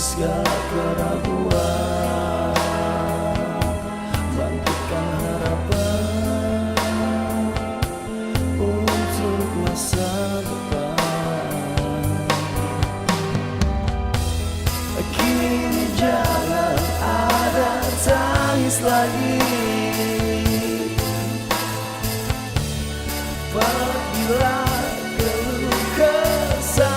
segala keraguan, bangkitkan harapan untuk masa depan. Kini jangan ada tangis lagi, pergilah keluh kesah.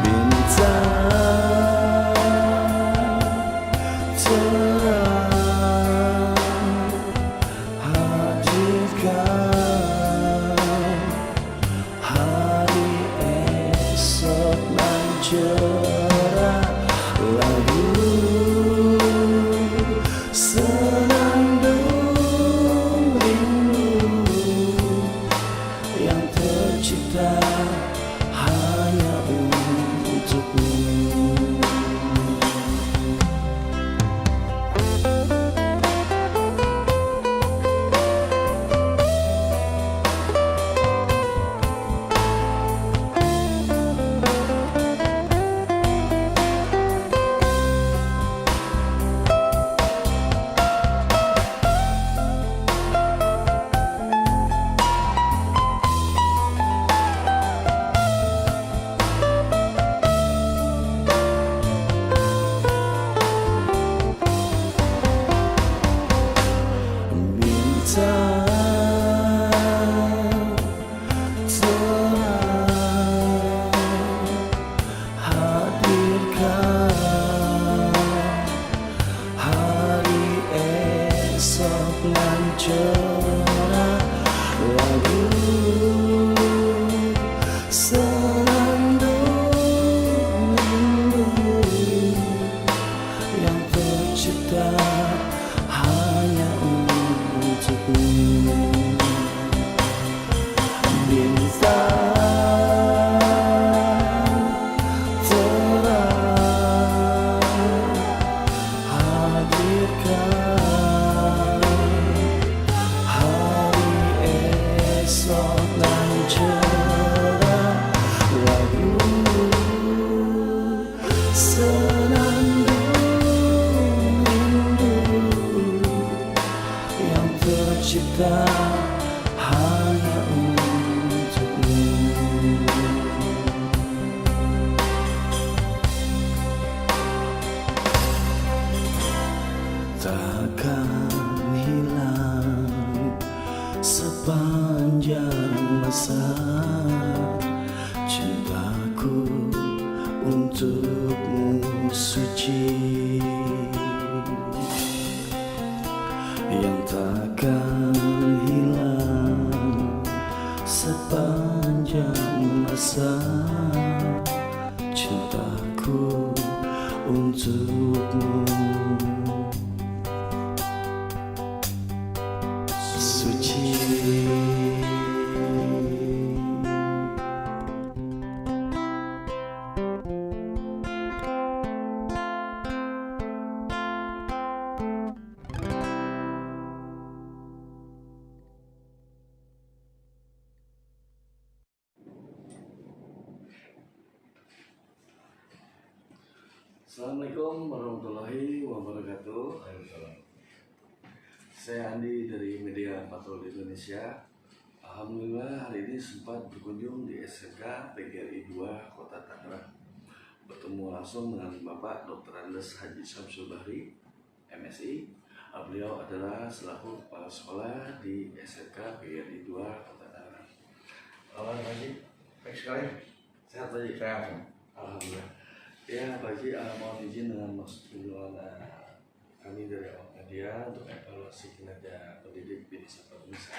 Bintang terang hadirkan hari esok nan cerah. Lagu senandung rindu yang tercipta hanya untukmu. Bintang terang hadirkan hari esok nan cerah. Lagu senandung rindu yang tercipta hanya untukmu. Bintang terang hadirkan hari esok nan cerah. Lagu senandung rindu yang tercipta hanya untukmu. Takkan hilang sepanjang masa cintaku untukmu suci, yang takkan hilang sepanjang masa cintaku untukmu suci. Assalamualaikum warahmatullahi wabarakatuh. Saya Andi dari Media Patroli Indonesia. Alhamdulillah hari ini sempat berkunjung di SMK PGRI 2 Kota Tangerang. Bertemu langsung dengan Bapak Dr. Andes Haji Syamsul Bahri, MSI. Beliau adalah selaku kepala sekolah di SMK PGRI 2 Kota Tangerang. Halo Pak Haji, baik sekali. Sehat Pak Haji? Sehat. Alhamdulillah. Ya Pak Haji, mohon izin dengan kunjungan kami dari awak media untuk evaluasi kinerja pendidik di Desa Padunusa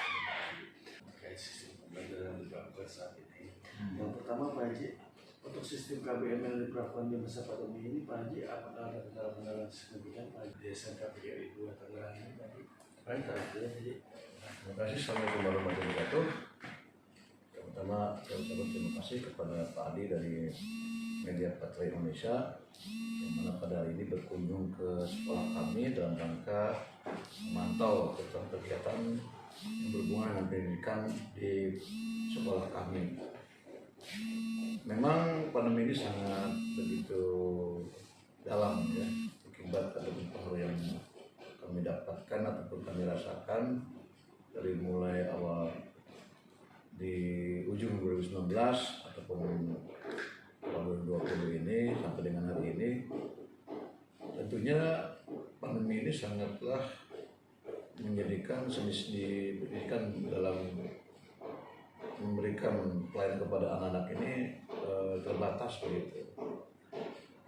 terkait sistem pembelajaran yang dilakukan saat ini. Yang pertama Pak Haji, untuk sistem KBM yang diberlakukan di masa pandemi ini Pak Haji, apakah ada kendala-kendala signifikan Pak Haji di SMK PGRI 2 Tangerang ini Pak Haji? Baik, Haji. Terima kasih. Assalamualaikum warahmatullahi wabarakatuh. Pertama, saya ucapkan terima kasih kepada Pak Adi dari Media Patroli Indonesia yang mana pada hari ini berkunjung ke sekolah kami dalam rangka memantau tentang kegiatan yang berhubungan dengan pendidikan di sekolah kami. Memang pandemi ini sangat begitu dalam ya, akibat ataupun pengaruh yang kami dapatkan ataupun kami rasakan dari mulai awal di ujung 2019 ataupun 2020 ini sampai dengan hari ini. Tentunya pandemi ini sangatlah menjadikan sendi pendidikan dalam memberikan pelayanan kepada anak-anak ini terbatas begitu.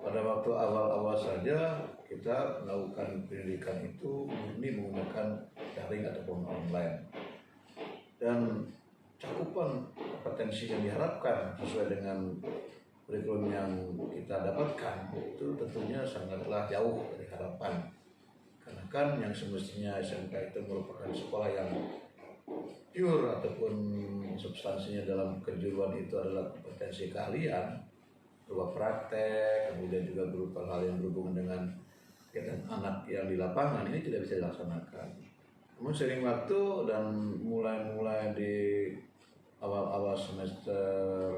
Pada waktu awal-awal saja kita melakukan pendidikan itu murni menggunakan daring ataupun online, dan cakupan kompetensi yang diharapkan sesuai dengan kurikulum yang kita dapatkan itu tentunya sangatlah jauh dari harapan. Karena kan yang semestinya SMK itu merupakan sekolah yang pure ataupun substansinya dalam kejuruan itu adalah kompetensi keahlian berupa praktek, kemudian juga berupa hal yang berhubungan dengan kegiatan anak yang di lapangan, ini tidak bisa dilaksanakan. Namun sering waktu dan mulai di awal-awal semester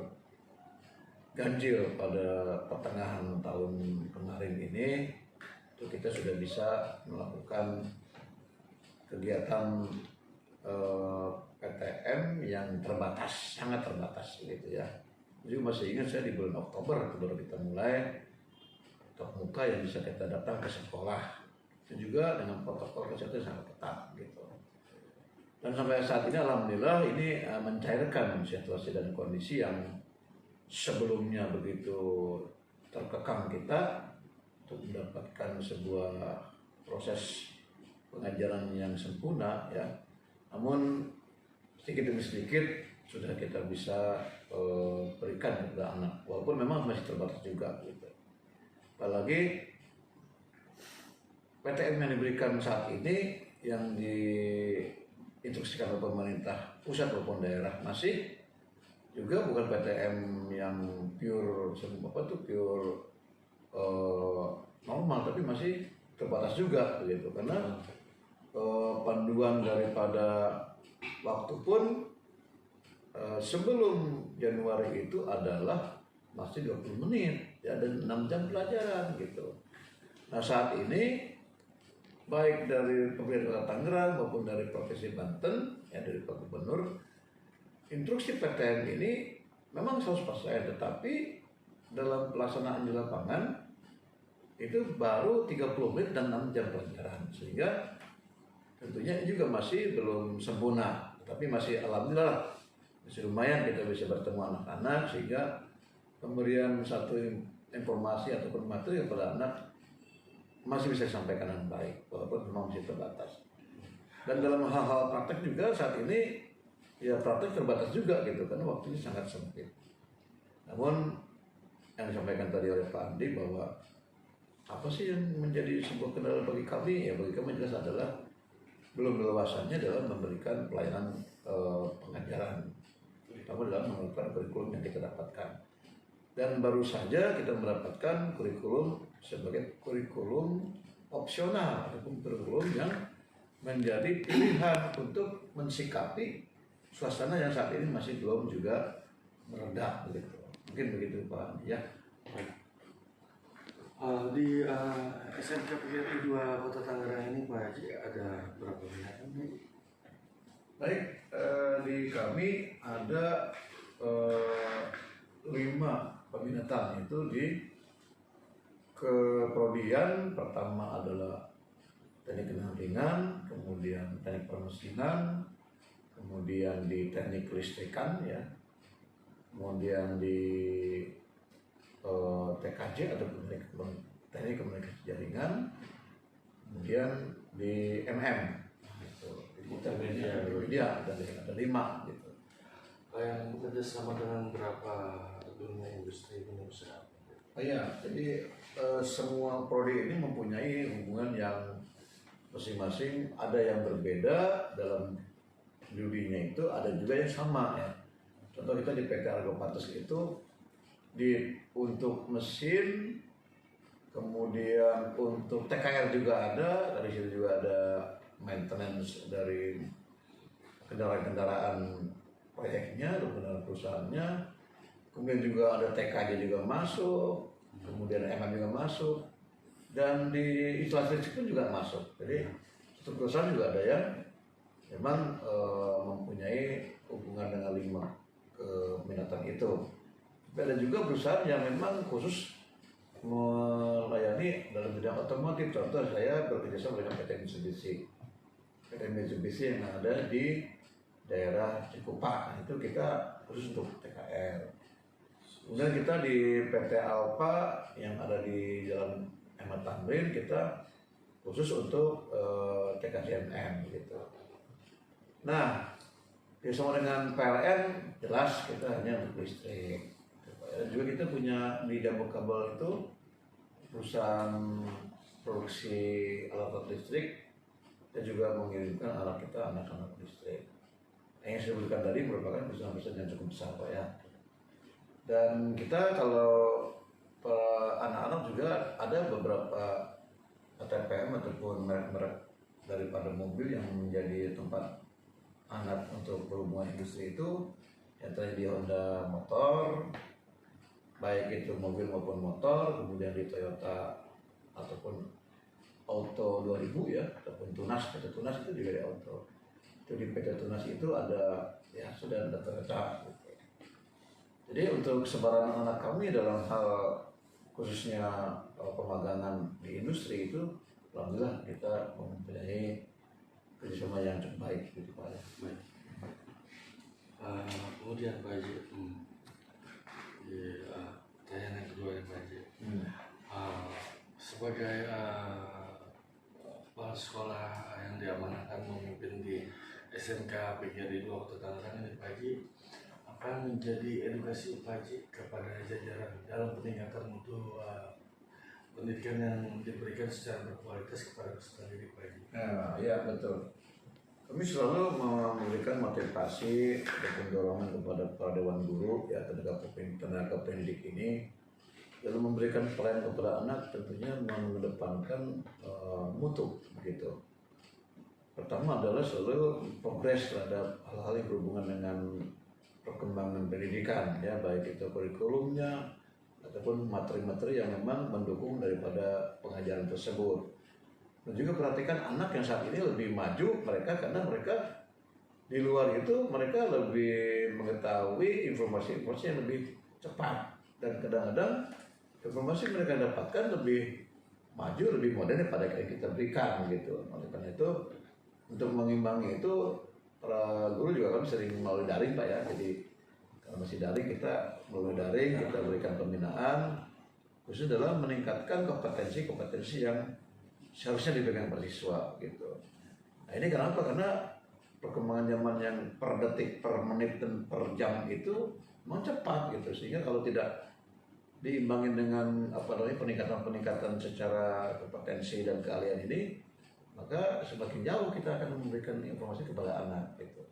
ganjil pada pertengahan tahun kemarin ini, itu kita sudah bisa melakukan kegiatan PTM yang terbatas, sangat terbatas gitu ya. Jadi masih ingat saya di bulan Oktober itu baru kita mulai tatap muka yang bisa kita datang ke sekolah, itu juga dengan protokol kesehatan sangat ketat gitu. Dan sampai saat ini alhamdulillah ini mencairkan situasi dan kondisi yang sebelumnya begitu terkekang kita untuk mendapatkan sebuah proses pengajaran yang sempurna ya. Namun sedikit demi sedikit sudah kita bisa berikan kepada anak, walaupun memang masih terbatas juga gitu. Apalagi PTM yang diberikan saat ini yang diinstruksikan oleh pemerintah pusat maupun daerah masih juga bukan PTM yang pure pure normal, tapi masih terbatas juga begitu, karena panduan daripada waktu pun sebelum Januari itu adalah masih 20 menit ya, dan 6 jam pelajaran gitu. Nah saat ini baik dari pemerintah Kota Tangerang maupun dari Provinsi Banten ya, dari Pak Gubernur, instruksi PTM ini memang 100%, tetapi dalam pelaksanaan di lapangan itu baru 30 menit dan 6 jam pelajaran, sehingga tentunya ini juga masih belum sempurna, tapi masih alhamdulillah masih lumayan kita bisa bertemu anak-anak, sehingga pemberian satu informasi ataupun materi kepada anak masih bisa disampaikan dengan baik walaupun memang masih terbatas. Dan dalam hal-hal praktek juga saat ini ya praktek terbatas juga gitu, karena waktunya sangat sempit. Namun yang disampaikan tadi oleh Pak Andi bahwa apa sih yang menjadi sebuah kendala bagi kami, ya bagi kami jelas adalah belum leluasannya dalam memberikan pelayanan pengajaran, terutama dalam melakukan kurikulum yang kita dapatkan. Dan baru saja kita mendapatkan kurikulum sebagai kurikulum opsional ataupun kurikulum yang menjadi pilihan untuk mensikapi suasana yang saat ini masih belum juga mereda begitu. Mungkin begitu Pak ya. Di SMK PGRI 2 Kota Tangerang ini Pak Haji ada berapa binatang? Baik, di kami ada 5 peminatan, itu di keprodian. Pertama adalah teknik pendampingan, kemudian teknik permesinan, kemudian di teknik kelistrikan ya, kemudian di TKJ atau teknik komunikasi jaringan, kemudian di MM kita media ada 5 gitu. Yang bekerja sama dengan berapa dunia industri dunia usaha? Iya, jadi semua prodi ini mempunyai hubungan yang masing-masing, ada yang berbeda dalam dirinya itu, ada juga yang sama ya. Contoh kita di PT Argo Pates itu untuk mesin, kemudian untuk TKR juga ada, dari situ juga ada maintenance dari kendaraan-kendaraan proyeknya, benar perusahaannya, kemudian juga ada TK-nya juga masuk, kemudian MM juga masuk, dan di instalasi listrik pun juga masuk. Jadi satu perusahaan juga ada yang memang mempunyai hubungan dengan 5 keminatan itu. Tapi ada juga perusahaan yang memang khusus melayani dalam bidang otomotif. Contoh saya bekerjasama dengan PT Mitsubishi. PT Mitsubishi yang ada di daerah Cikupa, itu kita khusus untuk TKR. Kemudian kita di PT Alfa yang ada di Jalan Ahmad Tamrin, kita khusus untuk TKCMM gitu. Nah, bersama dengan PLN jelas kita hanya untuk listrik. Dan juga kita punya di Dambu Kabel itu perusahaan produksi alat listrik dan juga mengirimkan alat kita anak-anak listrik. Yang saya sebutkan tadi merupakan perusahaan-perusahaan yang cukup besar Pak ya. Dan kita kalau anak-anak juga ada beberapa ATPM ataupun merek-merek daripada mobil yang menjadi tempat anak untuk berhubungan industri itu, yang terjadi di Honda Motor, baik itu mobil maupun motor, kemudian di Toyota ataupun Auto 2000 ya, ataupun Tunas, PT Tunas itu juga di Auto. Itu di PT Tunas itu ada ya sudah ada Toyota. Gitu. Jadi untuk sebaran anak kami dalam hal khususnya pemagangan di industri itu, alhamdulillah kita mempunyai kerjasama yang cukup baik gitu Pak. Baik. Kemudian Pak Haji, pertanyaan yang kedua ya Pak Haji. Sebagai kepala sekolah yang diamanahkan memimpin di SMK PGRI 2 Kota Tangerang ini Pak Haji, akan menjadi edukasi Pak Haji kepada jajaran dalam peningkatan mutu pendidikan yang diberikan secara berkualitas kepada peserta didik Pak Haji. Nah, ya betul. Kami selalu memberikan motivasi ataupun dorongan kepada para dewan guru ya tenaga pendidik ini dalam memberikan pelayanan kepada anak, tentunya mengedepankan mutu begitu. Pertama adalah selalu progres terhadap hal-hal yang berhubungan dengan perkembangan pendidikan ya, baik itu kurikulumnya ataupun materi-materi yang memang mendukung daripada pengajaran tersebut. Dan juga perhatikan anak yang saat ini lebih maju mereka, karena mereka di luar itu mereka lebih mengetahui informasi-informasi yang lebih cepat, dan kadang-kadang informasi mereka dapatkan lebih maju, lebih modern daripada yang kita berikan gitu. Oleh karena itu untuk mengimbangi itu para guru juga kami sering melalui daring Pak ya. Jadi kalau masih daring kita melalui daring kita berikan pembinaan khusus dalam meningkatkan kompetensi yang seharusnya dipegang per siswa gitu. Nah ini kenapa? Karena perkembangan zaman yang per detik, per menit, dan per jam itu memang cepat gitu. Sehingga kalau tidak diimbangin dengan peningkatan secara kompetensi dan keahlian ini, maka semakin jauh kita akan memberikan informasi kepada anak gitu.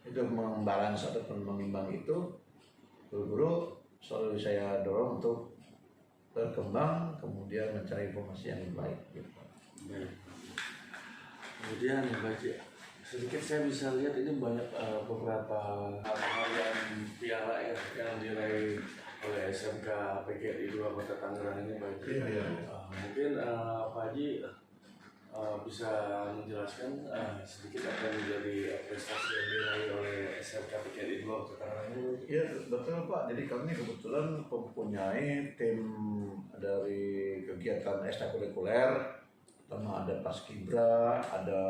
Itu membalans ataupun mengimbang itu, guru-guru selalu saya dorong untuk berkembang, kemudian mencari informasi yang lebih baik gitu. Baik. Kemudian Pak Haji, sedikit saya bisa lihat ini banyak beberapa hal-hal piala yang diraih oleh SMK PGRI 2 Kota Tangerang ini Pak Haji. Iya. Mungkin Pak Haji bisa menjelaskan sedikit apa yang menjadi prestasi yang diraih oleh SMK PGRI 2 Kota Tangerang ini. Iya betul Pak. Jadi kami kebetulan mempunyai tim dari kegiatan ekstrakurikuler. Pertama ada paskibra, ada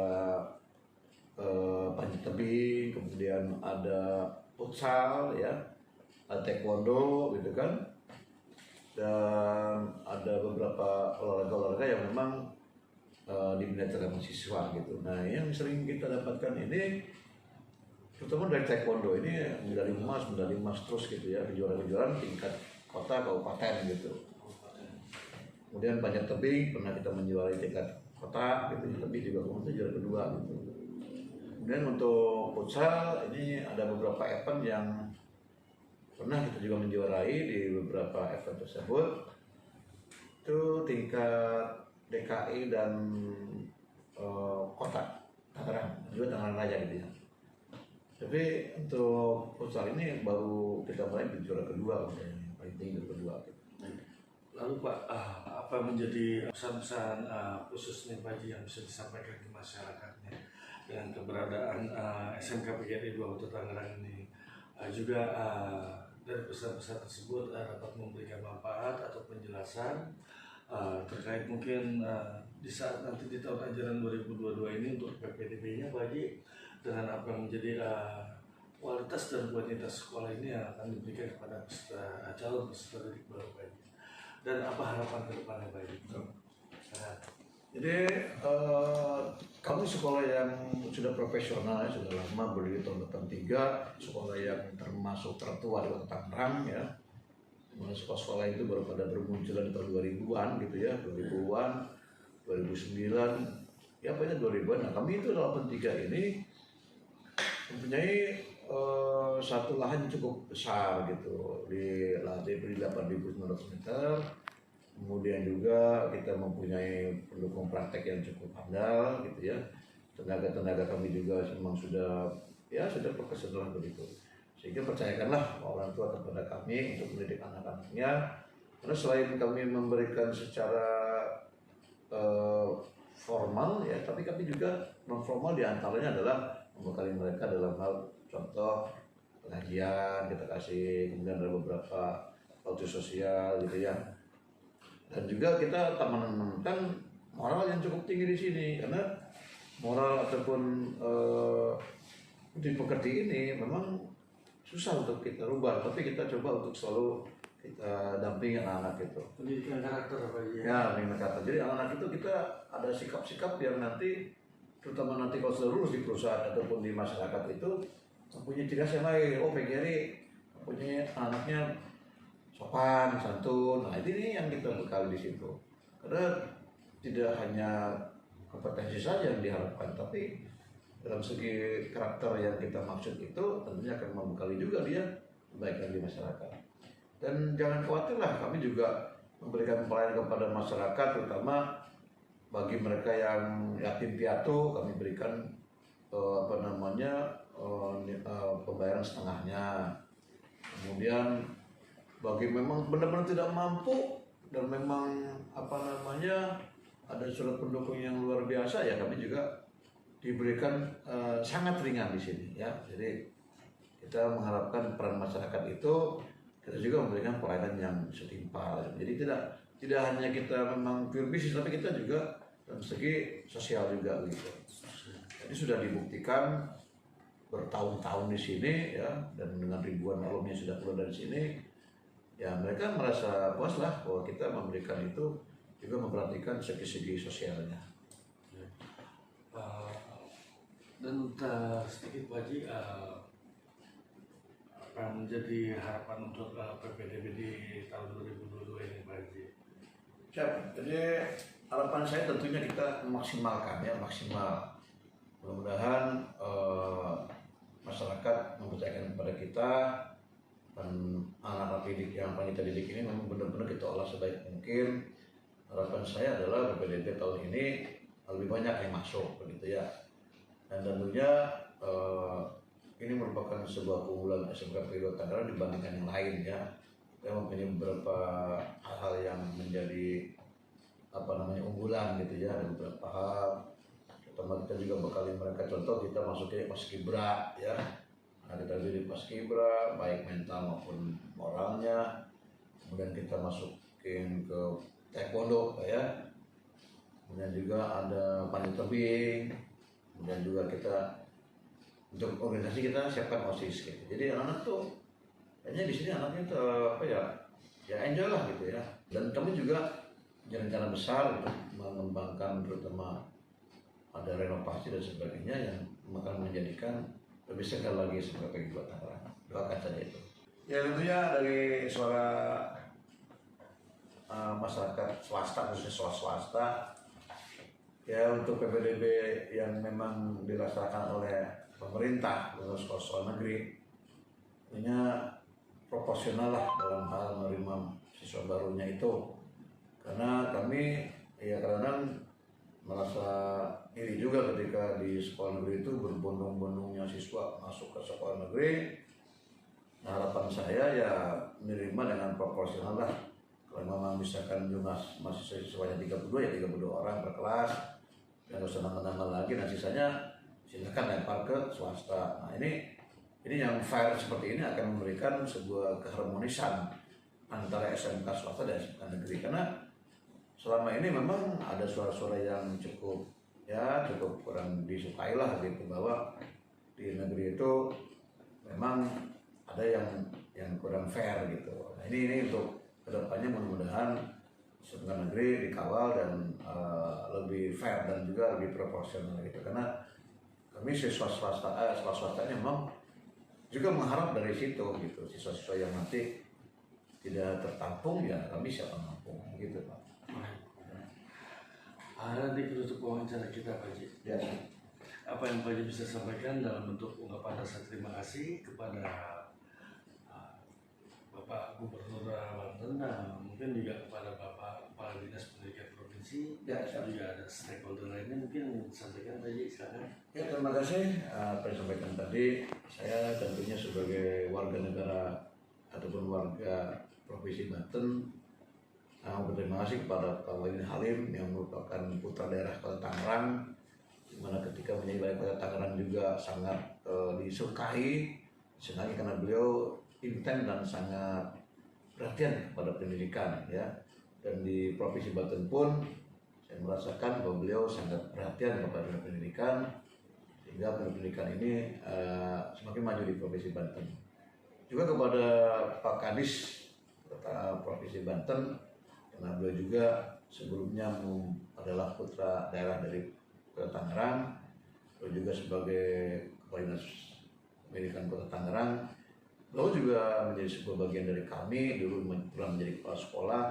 panjat tebing, kemudian ada futsal ya, ada taekwondo gitu kan, dan ada beberapa olahraga yang memang diminati oleh mahasiswa gitu. Nah yang sering kita dapatkan ini terutama dari taekwondo ini medali emas terus gitu ya, kejuaraan tingkat kota kabupaten gitu. Kemudian panjat tebing pernah kita menjuarai tingkat kota gitu, tapi juga kemudian juara kedua gitu. Kemudian untuk futsal ini ada beberapa event yang pernah kita juga menjuarai di beberapa event tersebut. Itu tingkat DKI dan kota Tangerang, juga Tangerang Raya gitu ya. Tapi untuk futsal ini baru kita mulai di juara kedua, paling tinggi juara kedua. Lalu Pak, apa menjadi pesan-pesan khusus nih Pak Haji yang bisa disampaikan ke masyarakatnya dengan keberadaan SMK PGRI 2 Kota Tangerang ini? Juga dari pesan-pesan tersebut dapat memberikan manfaat atau penjelasan terkait mungkin di saat nanti di tahun ajaran 2022 ini untuk PPDB-nya Pak Haji, dengan apa yang menjadi kualitas dan kuantitas sekolah ini yang akan diberikan kepada calon peserta didik baru Pak Haji, dan apa harapan ke depannya Pak Haji? Jadi kami sekolah yang sudah profesional, sudah lama berdiri tahun 83, sekolah yang termasuk tertua di Kota Tangerang ya. Sekolah-sekolah itu baru pada bermunculan di tahun 2000-an gitu ya, 2000-an, 2009, ya banyak 2000-an. Nah kami itu 83 ini mempunyai satu lahan cukup besar gitu, di lantai 8.900 meter. Kemudian juga kita mempunyai pendukung praktek yang cukup handal gitu ya. Tenaga-tenaga kami juga memang sudah profesional begitu. Sehingga percayakanlah orang tua kepada kami untuk mendidik anak-anaknya. Karena selain kami memberikan secara formal ya, tapi kami juga non formal, diantaranya adalah membekali mereka dalam hal contoh pengajian kita kasih, kemudian ada beberapa bakti sosial gitu ya. Dan juga kita menanamkan moral yang cukup tinggi di sini, karena moral ataupun di pekerti ini memang susah untuk kita rubah, tapi kita coba untuk selalu kita dampingi anak-anak itu. Pendidikan karakter apa ya? Pendidikan karakter. Jadi anak-anak itu kita ada sikap-sikap yang nanti, terutama nanti kalau sudah lulus di perusahaan ataupun di masyarakat itu mempunyai ciri khas yang lain. Oh PGRI mempunyai anaknya sopan, santun. Nah ini yang kita bekali di situ. Karena tidak hanya kompetensi saja yang diharapkan, tapi dalam segi karakter yang kita maksud itu tentunya akan membekali juga dia kebaikan di masyarakat. Dan jangan khawatirlah, kami juga memberikan pelayanan kepada masyarakat, terutama bagi mereka yang yatim piatu kami berikan pembayaran setengahnya. Kemudian bagi memang benar-benar tidak mampu dan memang ada surat pendukung yang luar biasa ya, kami juga diberikan sangat ringan di sini ya. Jadi kita mengharapkan peran masyarakat itu kita juga memberikan pelayanan yang setimpal. Jadi tidak hanya kita memang pure bisnis, tapi kita juga dari segi sosial juga gitu. Jadi sudah dibuktikan bertahun-tahun di sini ya, dan dengan ribuan alumni sudah keluar dari sini. Ya mereka merasa puas lah bahwa kita memberikan itu, juga memperhatikan segi-segi sosialnya. Dan sedikit Pak Haji, apa yang menjadi harapan untuk PPDB di tahun 2022 ini Pak Haji? Siap. Jadi harapan saya tentunya kita memaksimalkan ya, maksimal. Mudah-mudahan masyarakat mempercayakan kepada kita, dan anak-anak didik yang akan kita didik ini memang benar-benar kita olah sebaik mungkin. Harapan saya adalah PPDB tahun ini lebih banyak yang masuk begitu ya. Dan tentunya ini merupakan sebuah keunggulan SMK PGRI Tangerang dibandingkan yang lain ya. Kita mempunyai beberapa hal-hal yang menjadi unggulan gitu ya. Ada beberapa hal. Terutama kita juga bekali mereka, contoh kita masukin Paskibra ya. Nah, kita jadi Paskibra baik mental maupun moralnya. Kemudian kita masukin ke taekwondo ya. Kemudian juga ada panjat tebing. Kemudian juga kita untuk organisasi kita siapkan OSIS gitu. Jadi anak-anak tuh kayaknya di sini anaknya tuh ya enjoy lah gitu ya. Dan kami juga punya rencana besar untuk mengembangkan, terutama ada renovasi dan sebagainya yang akan menjadikan lebih segar lagi sebagai PGRI Tangerang. Doakan saja itu. Ya tentunya dari suara masyarakat swasta, khususnya swasta ya, untuk PPDB yang memang dirasakan oleh pemerintah atau sekolah negeri, tentunya proporsional lah dalam hal menerima siswa barunya itu. Karena kami ya kadang merasa iri juga ketika di sekolah negeri itu berbondong-bondongnya siswa masuk ke sekolah negeri. Nah, harapan saya ya menerima dengan proporsional lah. Kalau memang misalkan jumlah mahasiswa-siswanya 32 ya 32 orang per kelas, dan nggak usah nambah-nambah lagi, nah sisanya silakan lempar ke swasta. Nah ini yang fair seperti ini akan memberikan sebuah keharmonisan antara SMK swasta dan SMK negeri, karena selama ini memang ada suara-suara yang cukup kurang disukai lah gitu, bahwa di negeri itu memang ada yang kurang fair gitu. Nah ini untuk kedepannya mudah-mudahan SMK negeri dikawal dan lebih fair dan juga lebih proporsional gitu, karena kami siswa swasta ini memang juga mengharap dari situ gitu, siswa-siswa yang nanti tidak tertampung ya kami siap menampung gitu Pak. Nanti penutup wawancara kita Pak Haji. Ya. Apa yang Pak Haji bisa sampaikan dalam bentuk ungkapan rasa terima kasih kepada Bapak Gubernur Banten, mungkin juga kepada Bapak Kepala Dinas Pendidikan Provinsi, Ya, juga ada stakeholder lainnya, mungkin sampaikan Pak Haji silakan. Ya, terima kasih apa yang disampaikan tadi. Saya tentunya sebagai warga negara ataupun warga Provinsi Banten berterima kasih kepada Pak Wahidin Halim yang merupakan putra daerah Kota Tangerang, di mana ketika menjadi wali kota Tangerang juga sangat disukai, senang karena beliau intens dan sangat perhatian kepada pendidikan ya. Dan di Provinsi Banten pun saya merasakan bahwa beliau sangat perhatian kepada pendidikan, sehingga pendidikan ini semakin maju di Provinsi Banten. Juga kepada Pak Kadis Kota Provinsi Banten, karena beliau juga sebelumnya adalah putra daerah dari Kota Tangerang, beliau juga sebagai Kepala Dinas Pendidikan Kota Tangerang, beliau juga menjadi sebuah bagian dari kami, dulu pernah menjadi kepala sekolah.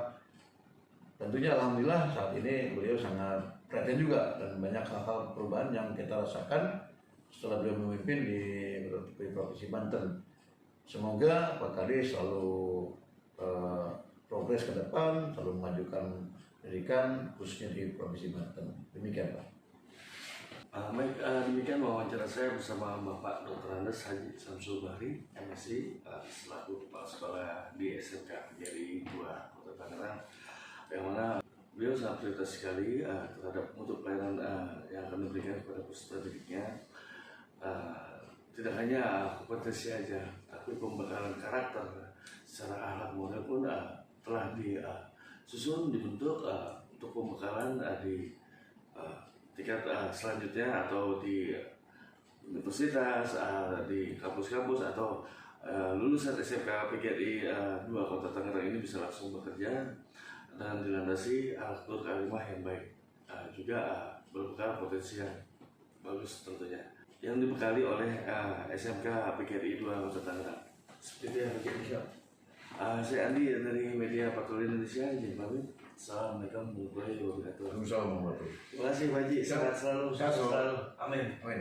Tentunya alhamdulillah saat ini beliau sangat perhatian juga, dan banyak hal-hal perubahan yang kita rasakan setelah beliau memimpin di Provinsi Banten. Semoga Pak Kadis selalu progres ke depan, selalu memajukan pendidikan khususnya di Provinsi Banten. Demikian Pak. Baik, demikian wawancara saya bersama Bapak Dr. Andes Haji Samsul Bahri, MSc, selaku Kepala Sekolah di SMK PGRI 2 Kota Tangerang, yang mana beliau sangat prioritas sekali terhadap mutu pelayanan yang akan diberikan kepada peserta didiknya. Tidak hanya kompetensi aja, tapi pembekalan karakter secara akhlak moral pun telah disusun, dibentuk untuk pembekalan di tingkat selanjutnya, atau di universitas, di kampus-kampus, atau lulusan SMK PGRI 2 Kota Tangerang ini bisa langsung bekerja dan dilandasi akhlak karimah yang baik, juga berbekal potensi yang bagus tentunya, yang dibekali oleh SMK PGRI 2 Kota Tangerang. Seperti itu ya. Saya Andi dari Media Patroli Indonesia, izin pamit. Assalamualaikum warahmatullahi wabarakatuh. Waalaikumsalam warahmatullahi wabarakatuh. Terima kasih Pak Haji, sehat selalu. Sehat selalu. Amin. Amin.